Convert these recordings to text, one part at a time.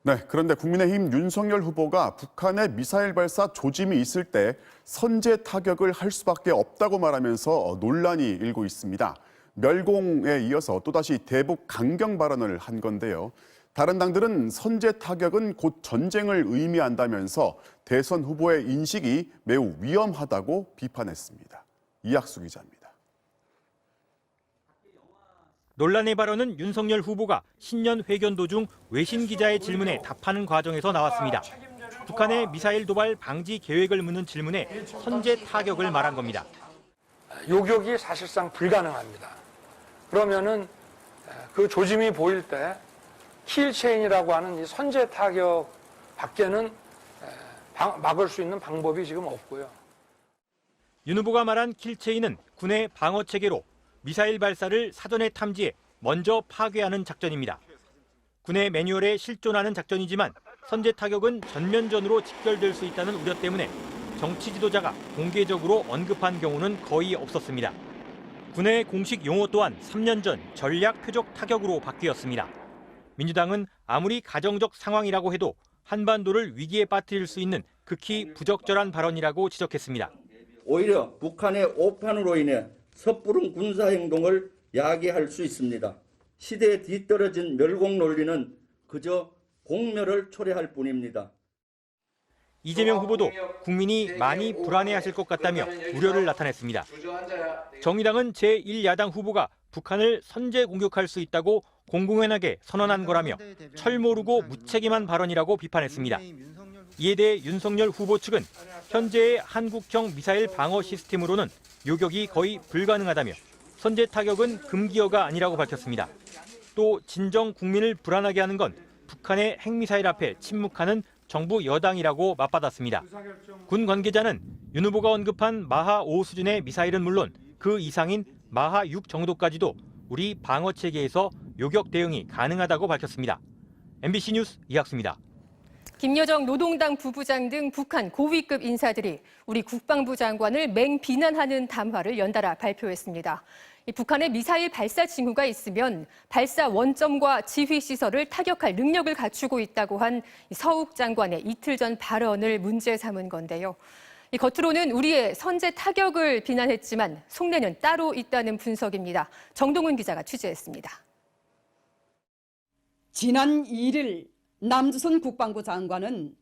네, 그런데 국민의힘 윤석열 후보가 북한의 미사일 발사 조짐이 있을 때 선제 타격을 할 수밖에 없다고 말하면서 논란이 일고 있습니다. 멸공에 이어서 또다시 대북 강경 발언을 한 건데요. 다른 당들은 선제 타격은 곧 전쟁을 의미한다면서 대선 후보의 인식이 매우 위험하다고 비판했습니다. 이학수 기자입니다. 논란의 발언은 윤석열 후보가 신년 회견 도중 외신 기자의 질문에 답하는 과정에서 나왔습니다. 북한의 미사일 도발 방지 계획을 묻는 질문에 선제 타격을 말한 겁니다. 요격이 사실상 불가능합니다. 그러면은 그 조짐이 보일 때 킬체인이라고 하는 이 선제 타격 밖에는 막을 수 있는 방법이 지금 없고요. 윤 후보가 말한 킬체인은 군의 방어 체계로 미사일 발사를 사전에 탐지해 먼저 파괴하는 작전입니다. 군의 매뉴얼에 실존하는 작전이지만 선제 타격은 전면전으로 직결될 수 있다는 우려 때문에 정치 지도자가 공개적으로 언급한 경우는 거의 없었습니다. 군의 공식 용어 또한 3년 전 전략 표적 타격으로 바뀌었습니다. 민주당은 아무리 가정적 상황이라고 해도 한반도를 위기에 빠뜨릴 수 있는 극히 부적절한 발언이라고 지적했습니다. 오히려 북한의 오판으로 인해 섣부른 군사행동을 야기할 수 있습니다. 시대에 뒤떨어진 멸공 논리는 그저 공멸을 초래할 뿐입니다. 이재명 후보도 국민이 많이 불안해하실 것 같다며 우려를 나타냈습니다. 정의당은 제1야당 후보가 북한을 선제 공격할 수 있다고 공공연하게 선언한 거라며 철모르고 무책임한 발언이라고 비판했습니다. 이에 대해 윤석열 후보 측은 현재의 한국형 미사일 방어 시스템으로는 요격이 거의 불가능하다며 선제 타격은 금기어가 아니라고 밝혔습니다. 또 진정 국민을 불안하게 하는 건 북한의 핵미사일 앞에 침묵하는 정부 여당이라고 맞받았습니다. 군 관계자는 윤 후보가 언급한 마하5 수준의 미사일은 물론 그 이상인 마하6 정도까지도 우리 방어 체계에서 요격 대응이 가능하다고 밝혔습니다. MBC 뉴스 이학수입니다. 김여정 노동당 부부장 등 북한 고위급 인사들이 우리 국방부 장관을 맹비난하는 담화를 연달아 발표했습니다. 북한의 미사일 발사 징후가 있으면 발사 원점과 지휘 시설을 타격할 능력을 갖추고 있다고 한 서욱 장관의 이틀 전 발언을 문제 삼은 건데요. 겉으로는 우리의 선제 타격을 비난했지만 속내는 따로 있다는 분석입니다. 정동훈 기자가 취재했습니다. 지난 2일 남조선 국방부 장관은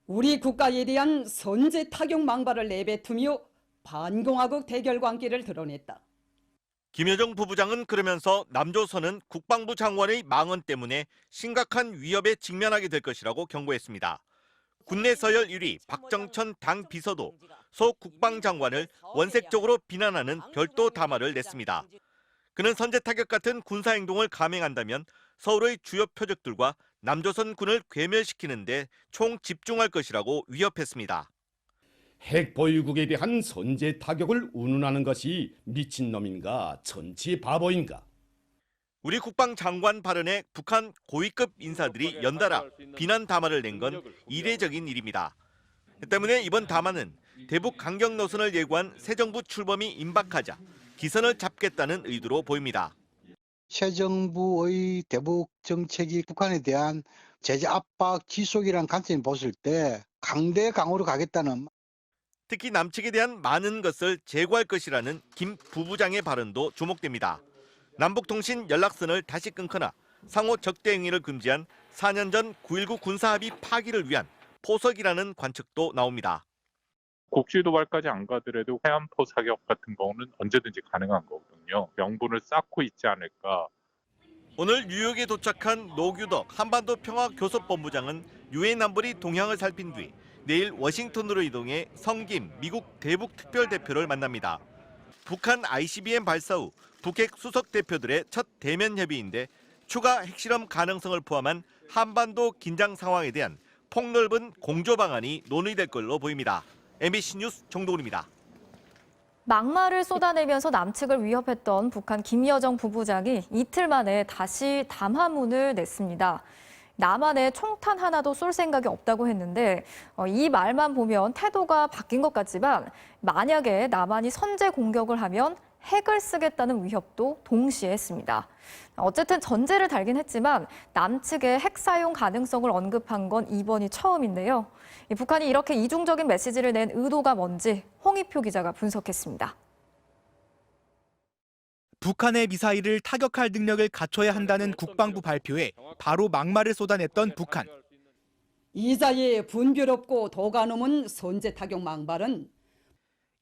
우리 국가에 대한 선제 타격 망발을 내뱉으며 반공화국 대결 관계를 드러냈다. 김여정 부부장은 그러면서 남조선은 국방부 장관의 망언 때문에 심각한 위협에 직면하게 될 것이라고 경고했습니다. 국내 서열 1위 박정천 당 비서도 소 국방장관을 원색적으로 비난하는 별도 담화를 냈습니다. 그는 선제 타격 같은 군사행동을 감행한다면 서울의 주요 표적들과 남조선군을 괴멸시키는 데 총 집중할 것이라고 위협했습니다. 핵 보유국에 대한 선제 타격을 운운하는 것이 미친놈인가 천치 바보인가. 우리 국방장관 발언에 북한 고위급 인사들이 연달아 비난 담화를 낸 건 이례적인 일입니다. 때문에 이번 담화는 대북 강경 노선을 예고한 새 정부 출범이 임박하자 기선을 잡겠다는 의도로 보입니다. 새 정부의 대북 정책이 북한에 대한 제재 압박 지속이라는 관점이 봤을 때 강대 강으로 가겠다는. 특히 남측에 대한 많은 것을 제고할 것이라는 김 부부장의 발언도 주목됩니다. 남북통신 연락선을 다시 끊거나 상호 적대 행위를 금지한 4년 전 9.19 군사합의 파기를 위한 포석이라는 관측도 나옵니다. 국지 도발까지 안 가더라도 해안포 사격 같은 경우는 언제든지 가능한 거거든요. 명분을 쌓고 있지 않을까. 오늘 뉴욕에 도착한 노규덕 한반도 평화교섭본부장은 유엔 안보리 동향을 살핀 뒤 내일 워싱턴으로 이동해 성김 미국 대북 특별대표를 만납니다. 북한 ICBM 발사 후 북핵 수석 대표들의 첫 대면 협의인데 추가 핵실험 가능성을 포함한 한반도 긴장 상황에 대한 폭넓은 공조 방안이 논의될 걸로 보입니다. MBC 뉴스 정동훈입니다. 막말을 쏟아내면서 남측을 위협했던 북한 김여정 부부장이 이틀 만에 다시 담화문을 냈습니다. 남한에 총탄 하나도 쏠 생각이 없다고 했는데 이 말만 보면 태도가 바뀐 것 같지만 만약에 남한이 선제 공격을 하면 핵을 쓰겠다는 위협도 동시에 했습니다. 어쨌든 전제를 달긴 했지만 남측의 핵 사용 가능성을 언급한 건 이번이 처음인데요. 북한이 이렇게 이중적인 메시지를 낸 의도가 뭔지 홍익표 기자가 분석했습니다. 북한의 미사일을 타격할 능력을 갖춰야 한다는 국방부 발표에 바로 막말을 쏟아냈던 북한. 이자의 분별없고 도가 넘은 선제 타격 망발은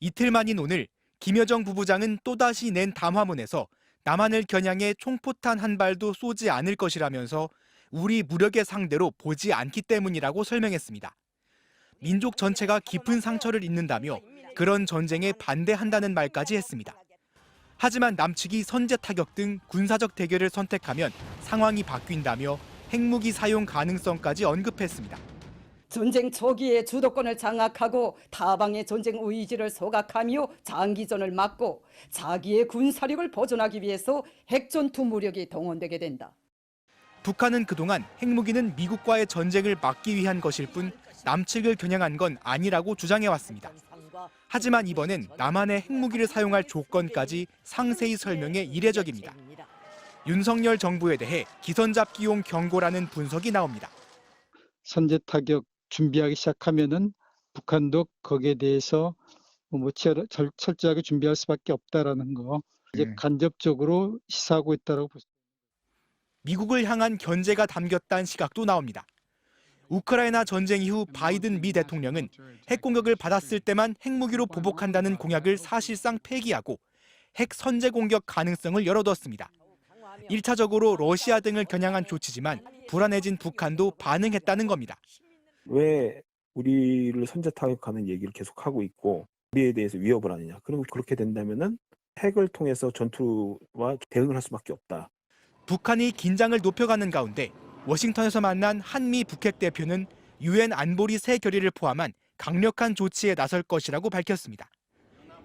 이틀 만인 오늘 김여정 부부장은 또다시 낸 담화문에서 남한을 겨냥해 총포탄 한 발도 쏘지 않을 것이라면서 우리 무력의 상대로 보지 않기 때문이라고 설명했습니다. 민족 전체가 깊은 상처를 입는다며 그런 전쟁에 반대한다는 말까지 했습니다. 하지만 남측이 선제 타격 등 군사적 대결을 선택하면 상황이 바뀐다며 핵무기 사용 가능성까지 언급했습니다. 전쟁 초기에 주도권을 장악하고 타방의 전쟁 의지를 소각하며 장기전을 막고 자기의 군사력을 보존하기 위해서 핵전투 무력이 동원되게 된다. 북한은 그동안 핵무기는 미국과의 전쟁을 막기 위한 것일 뿐 남측을 겨냥한 건 아니라고 주장해왔습니다. 하지만 이번엔 남한의 핵무기를 사용할 조건까지 상세히 설명해 이례적입니다. 윤석열 정부에 대해 기선잡기용 경고라는 분석이 나옵니다. 선제 타격 준비하기 시작하면은 북한도 거기에 대해서 철저하게 준비할 수밖에 없다라는 거 이제 간접적으로 시사하고 있다라고 볼 수 있습니다. 미국을 향한 견제가 담겼다는 시각도 나옵니다. 우크라이나 전쟁 이후 바이든 미 대통령은 핵 공격을 받았을 때만 핵무기로 보복한다는 공약을 사실상 폐기하고 핵 선제 공격 가능성을 열어뒀습니다. 1차적으로 러시아 등을 겨냥한 조치지만 불안해진 북한도 반응했다는 겁니다. 왜 우리를 선제 타격하는 얘기를 계속하고 있고 우리에 대해서 위협을 하느냐. 그렇게 된다면은 핵을 통해서 전투와 대응을 할 수밖에 없다. 북한이 긴장을 높여가는 가운데 워싱턴에서 만난 한미 북핵 대표는 유엔 안보리 새 결의를 포함한 강력한 조치에 나설 것이라고 밝혔습니다.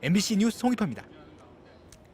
MBC 뉴스 송희표입니다.